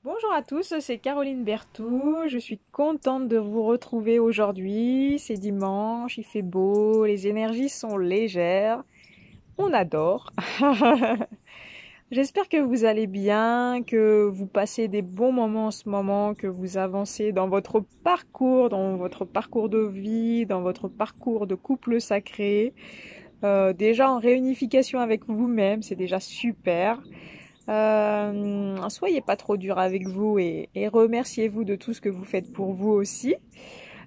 Bonjour à tous, c'est Caroline Berthoud. Je suis contente de vous retrouver aujourd'hui. C'est dimanche, il fait beau, les énergies sont légères. On adore. J'espère que vous allez bien, que vous passez des bons moments en ce moment, que vous avancez dans votre parcours de vie, dans votre parcours de couple sacré. Déjà en réunification avec vous-même, c'est déjà super. Soyez pas trop dur avec vous et remerciez-vous de tout ce que vous faites pour vous aussi.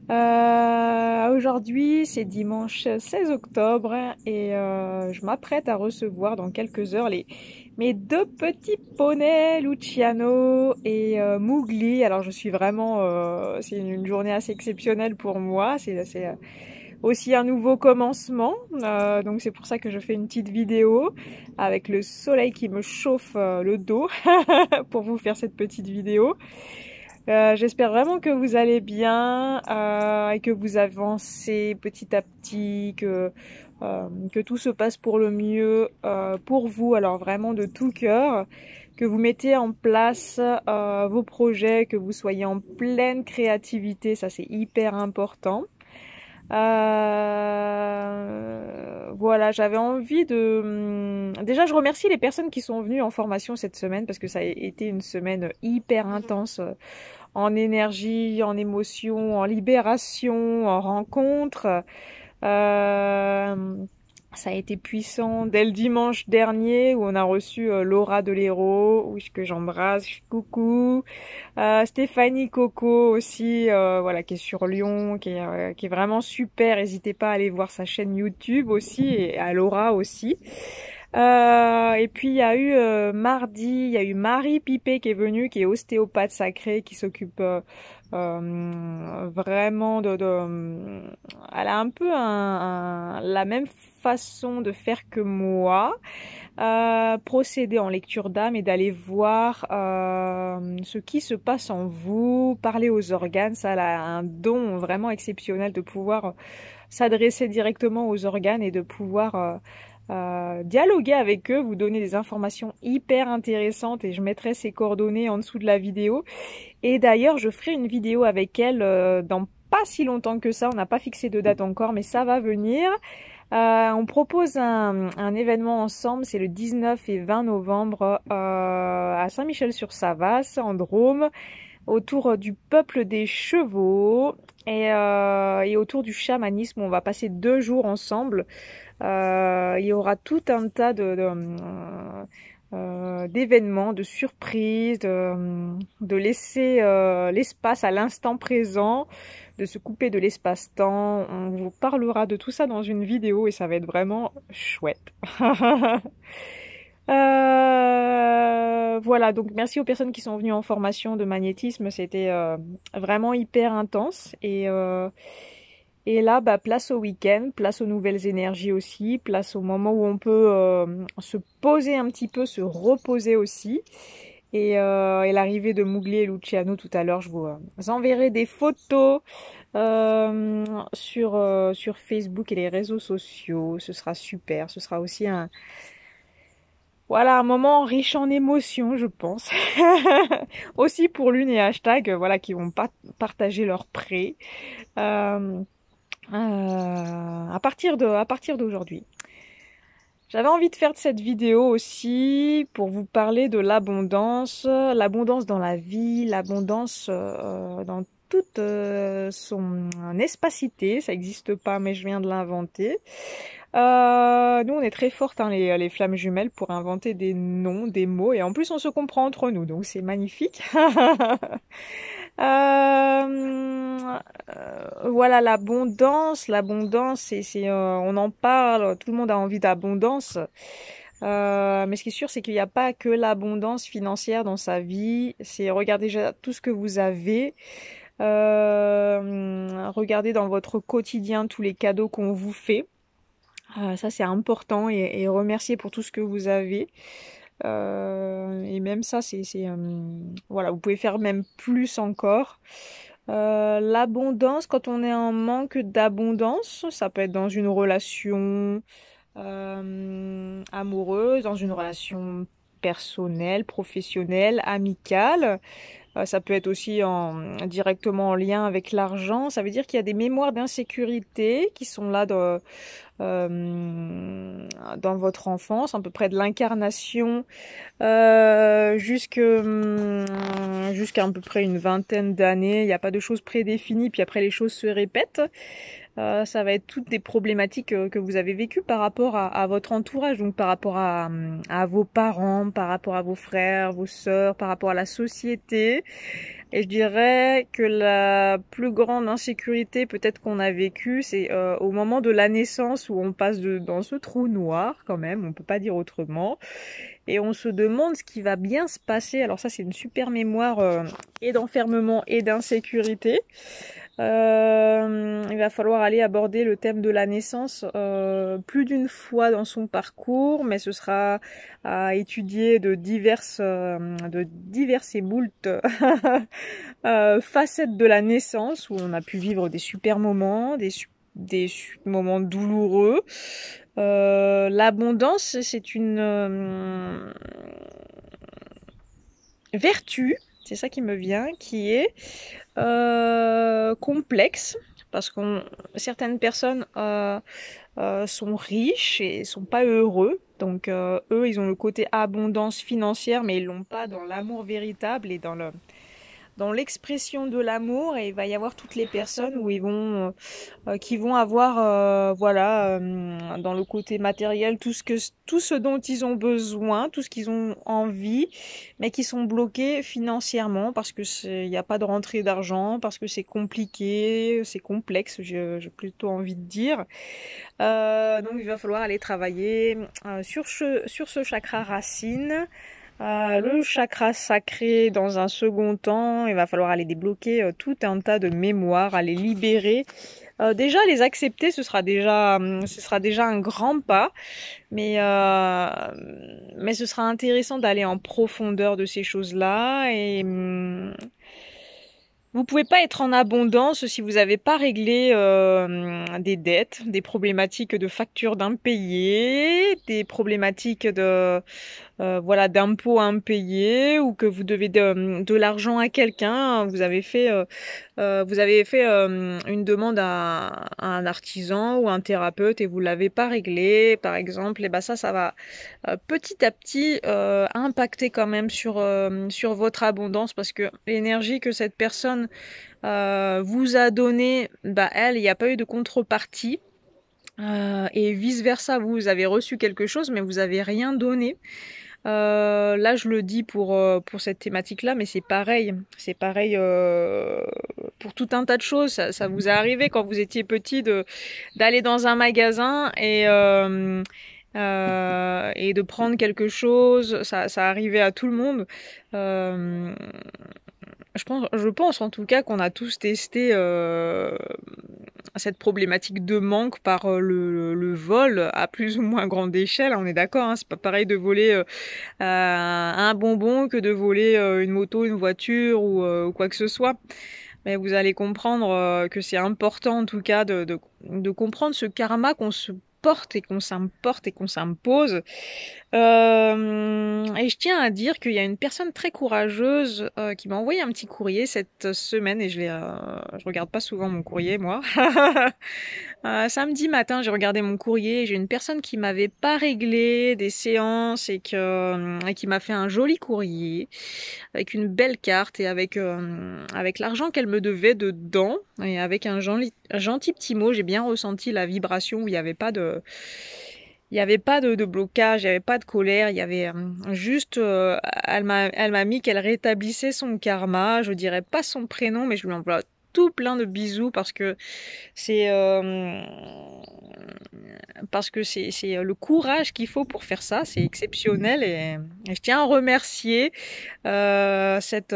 Aujourd'hui, c'est dimanche 16 octobre et je m'apprête à recevoir dans quelques heures mes deux petits poneys, Luciano et Mowgli. Alors je suis vraiment, c'est une journée assez exceptionnelle pour moi. C'est aussi un nouveau commencement. Donc c'est pour ça que je fais une petite vidéo avec le soleil qui me chauffe le dos pour vous faire cette petite vidéo. J'espère vraiment que vous allez bien et que vous avancez petit à petit, que tout se passe pour le mieux pour vous. Alors vraiment de tout cœur, que vous mettez en place vos projets, que vous soyez en pleine créativité, ça c'est hyper important. Voilà, j'avais envie de... Déjà, je remercie les personnes qui sont venues en formation cette semaine parce que ça a été une semaine hyper intense en énergie, en émotion, en libération, en rencontre. Euh, Ça a été puissant dès le dimanche dernier où on a reçu Laura de l'Hérault, oui, que j'embrasse, coucou. Stéphanie Coco aussi, voilà, qui est sur Lyon, qui est vraiment super. N'hésitez pas à aller voir sa chaîne YouTube aussi et à Laura aussi. Et puis il y a eu mardi, il y a eu Marie Pipé qui est venue, qui est ostéopathe sacrée, qui s'occupe vraiment elle a un peu la même façon de faire que moi, procéder en lecture d'âme et d'aller voir ce qui se passe en vous, parler aux organes. Ça, elle a un don vraiment exceptionnel de pouvoir s'adresser directement aux organes et de pouvoir dialoguer avec eux, vous donner des informations hyper intéressantes et je mettrai ses coordonnées en dessous de la vidéo. Et d'ailleurs, je ferai une vidéo avec elle dans pas si longtemps que ça. On n'a pas fixé de date encore, mais ça va venir. On propose un événement ensemble, c'est le 19 et 20 novembre à Saint-Michel-sur-Savasse, en Drôme, autour du peuple des chevaux et autour du chamanisme. On va passer 2 jours ensemble. Il y aura tout un tas d'événements, de surprises, de laisser l'espace à l'instant présent, de se couper de l'espace-temps. On vous parlera de tout ça dans une vidéo et ça va être vraiment chouette. Voilà, donc merci aux personnes qui sont venues en formation de magnétisme, c'était vraiment hyper intense et là, bah, place au week-end, place aux nouvelles énergies aussi, place au moment où on peut se poser un petit peu, se reposer aussi. Et l'arrivée de Mowgli et Luciano tout à l'heure, je vous enverrai des photos sur Facebook et les réseaux sociaux. Ce sera super. Ce sera aussi voilà, un moment riche en émotions, je pense. Aussi pour l'une et hashtag, voilà, qui vont partager leur prêt. Euh, à partir d'aujourd'hui. J'avais envie de faire cette vidéo aussi pour vous parler de l'abondance dans la vie, l'abondance dans toute son espacité. Ça n'existe pas, mais je viens de l'inventer. Nous, on est très fortes, hein, les flammes jumelles, pour inventer des noms, des mots, et en plus, on se comprend entre nous, donc c'est magnifique. Voilà, l'abondance, on en parle, tout le monde a envie d'abondance. Mais ce qui est sûr, c'est qu'il n'y a pas que l'abondance financière dans sa vie. C'est regarder déjà tout ce que vous avez. Regardez dans votre quotidien tous les cadeaux qu'on vous fait. Ça, c'est important et remercier pour tout ce que vous avez. Et même ça, voilà, vous pouvez faire même plus encore. L'abondance, quand on est en manque d'abondance, ça peut être dans une relation amoureuse, dans une relation personnelles, professionnelles, amicales. Ça peut être aussi directement en lien avec l'argent. Ça veut dire qu'il y a des mémoires d'insécurité qui sont là dans votre enfance, à peu près de l'incarnation jusqu'à à peu près une vingtaine d'années. Il n'y a pas de choses prédéfinies, puis après les choses se répètent. Ça va être toutes des problématiques que vous avez vécues par rapport à votre entourage, donc par rapport à vos parents, par rapport à vos frères, vos sœurs, par rapport à la société. Et je dirais que la plus grande insécurité peut-être qu'on a vécue, c'est au moment de la naissance où on passe dans ce trou noir quand même, on peut pas dire autrement, et on se demande ce qui va bien se passer. Alors ça, c'est une super mémoire et d'enfermement et d'insécurité. Il va falloir aller aborder le thème de la naissance plus d'une fois dans son parcours, mais ce sera à étudier de diverses et moultes facettes de la naissance où on a pu vivre des super moments, des moments douloureux. L'abondance, c'est une vertu, c'est ça qui me vient, qui est complexe, parce que certaines personnes sont riches et sont pas heureux. Donc eux, ils ont le côté abondance financière, mais ils l'ont pas dans l'amour véritable et dans l'expression de l'amour. Et il va y avoir toutes les personnes où qui vont avoir dans le côté matériel tout ce dont ils ont besoin, tout ce qu'ils ont envie, mais qui sont bloqués financièrement parce que il n'y a pas de rentrée d'argent, parce que c'est compliqué, c'est complexe, j'ai plutôt envie de dire. Donc il va falloir aller travailler sur ce chakra racine. Le chakra sacré, dans un second temps, il va falloir aller débloquer tout un tas de mémoires, aller libérer. Déjà les accepter, ce sera déjà un grand pas, mais ce sera intéressant d'aller en profondeur de ces choses-là. Et vous pouvez pas être en abondance si vous n'avez pas réglé des dettes, des problématiques de factures d'impayés, des problématiques d'impôts impayés, ou que vous devez de l'argent à quelqu'un. Vous avez fait une demande à un artisan ou un thérapeute et vous l'avez pas réglé, par exemple. Et ben ça va petit à petit impacter quand même sur votre abondance, parce que l'énergie que cette personne vous a donnée, elle, il n'y a pas eu de contrepartie. Et vice versa, vous avez reçu quelque chose mais vous avez rien donné. Là je le dis pour cette thématique là, mais c'est pareil pour tout un tas de choses. Ça vous est arrivé quand vous étiez petit d'aller dans un magasin et de prendre quelque chose. Ça arrivait à tout le monde. Je pense en tout cas qu'on a tous testé cette problématique de manque par le vol à plus ou moins grande échelle. On est d'accord, hein, c'est pas pareil de voler un bonbon que de voler une moto, une voiture ou quoi que ce soit. Mais vous allez comprendre que c'est important en tout cas de comprendre ce karma qu'on se porte et qu'on s'importe et qu'on s'impose. Et je tiens à dire qu'il y a une personne très courageuse qui m'a envoyé un petit courrier cette semaine, et je regarde pas souvent mon courrier moi. Samedi matin, j'ai regardé mon courrier, j'ai une personne qui m'avait pas réglé des séances et qui m'a fait un joli courrier avec une belle carte et avec l'argent qu'elle me devait dedans, et avec un gentil petit mot. J'ai bien ressenti la vibration où il n'y avait pas de blocage, il n'y avait pas de colère, il y avait juste, elle m'a mis qu'elle rétablissait son karma. Je dirais pas son prénom, mais je lui envoie tout plein de bisous parce que c'est le courage qu'il faut pour faire ça. C'est exceptionnel, et je tiens à remercier cet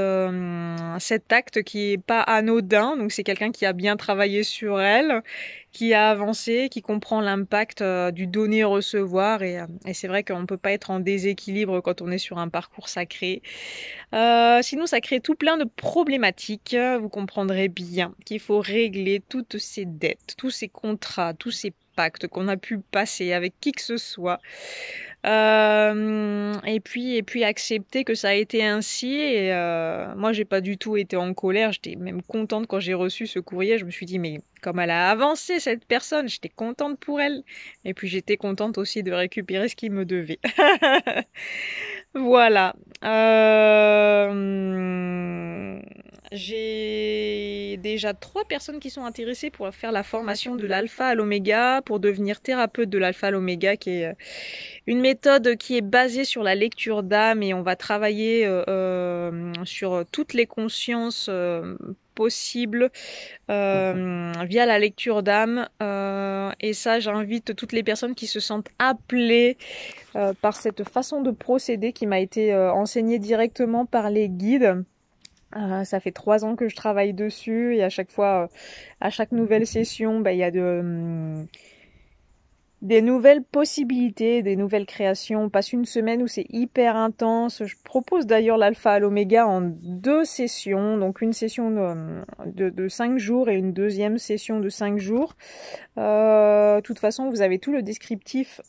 acte qui est pas anodin. Donc c'est quelqu'un qui a bien travaillé sur elle, qui a avancé, qui comprend l'impact du donner-recevoir, et c'est vrai qu'on peut pas être en déséquilibre quand on est sur un parcours sacré. Sinon, ça crée tout plein de problématiques. Vous comprendrez bien qu'il faut régler toutes ces dettes, tous ces contrats, tous ces pactes qu'on a pu passer avec qui que ce soit. Et puis accepter que ça a été ainsi. Et moi, j'ai pas du tout été en colère. J'étais même contente quand j'ai reçu ce courrier. Je me suis dit, mais comme elle a avancé cette personne, j'étais contente pour elle. Et puis j'étais contente aussi de récupérer ce qu'il me devait. Voilà. J'ai déjà 3 personnes qui sont intéressées pour faire la formation de l'alpha à l'oméga, pour devenir thérapeute de l'alpha à l'oméga, qui est une méthode qui est basée sur la lecture d'âme, et on va travailler sur toutes les consciences possibles via la lecture d'âme. Et ça, j'invite toutes les personnes qui se sentent appelées par cette façon de procéder qui m'a été enseignée directement par les guides. Ça fait 3 ans que je travaille dessus, et à chaque fois, à chaque nouvelle session, il y a des nouvelles possibilités, des nouvelles créations. On passe une semaine où c'est hyper intense. Je propose d'ailleurs l'alpha à l'oméga en 2 sessions, donc une session de 5 jours et une deuxième session de 5 jours. De toute façon, vous avez tout le descriptif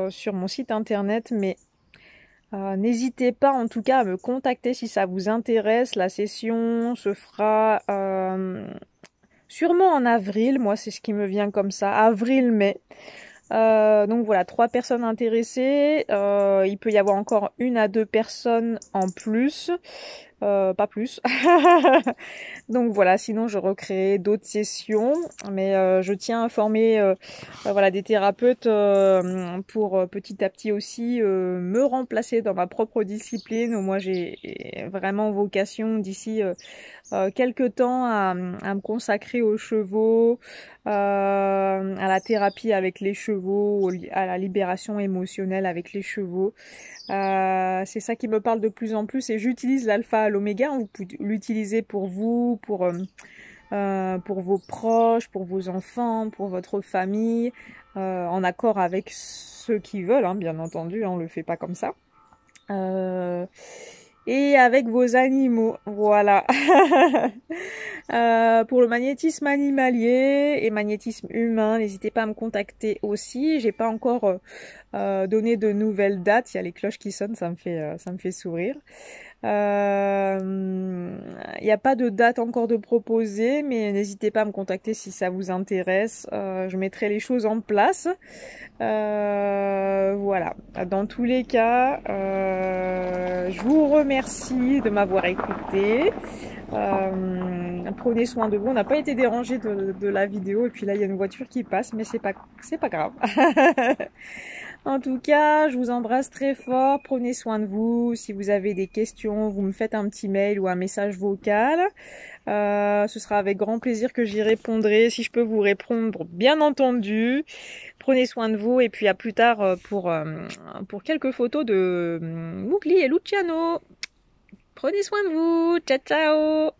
sur mon site internet, mais n'hésitez pas en tout cas à me contacter si ça vous intéresse. La session se fera sûrement en avril. Moi, c'est ce qui me vient comme ça, avril-mai. Donc voilà, 3 personnes intéressées. Il peut y avoir encore 1 à 2 personnes en plus. Pas plus. Donc voilà, sinon je recréerai d'autres sessions, mais je tiens à former voilà, des thérapeutes pour petit à petit aussi me remplacer dans ma propre discipline. Moi j'ai vraiment vocation d'ici quelques temps à me consacrer aux chevaux, à la thérapie avec les chevaux, à la libération émotionnelle avec les chevaux. C'est ça qui me parle de plus en plus, et j'utilise l'alpha à l'oméga. Vous pouvez l'utiliser pour vous, pour vos proches, pour vos enfants, pour votre famille, en accord avec ceux qui veulent, hein, bien entendu, hein, on le fait pas comme ça. Et avec vos animaux, voilà. Pour le magnétisme animalier et magnétisme humain, n'hésitez pas à me contacter aussi. J'ai pas encore donné de nouvelles dates. Il y a les cloches qui sonnent, ça me fait sourire. Il n'y a pas de date encore de proposer, mais n'hésitez pas à me contacter si ça vous intéresse. Je mettrai les choses en place. Voilà. Dans tous les cas, je vous remercie de m'avoir écouté. Prenez soin de vous. On n'a pas été dérangé de la vidéo, et puis là il y a une voiture qui passe, mais c'est pas grave. En tout cas, je vous embrasse très fort. Prenez soin de vous. Si vous avez des questions, vous me faites un petit mail ou un message vocal. Ce sera avec grand plaisir que j'y répondrai. Si je peux vous répondre, bien entendu. Prenez soin de vous, et puis à plus tard pour quelques photos de Mowgli et Luciano. Prenez soin de vous. Ciao, ciao.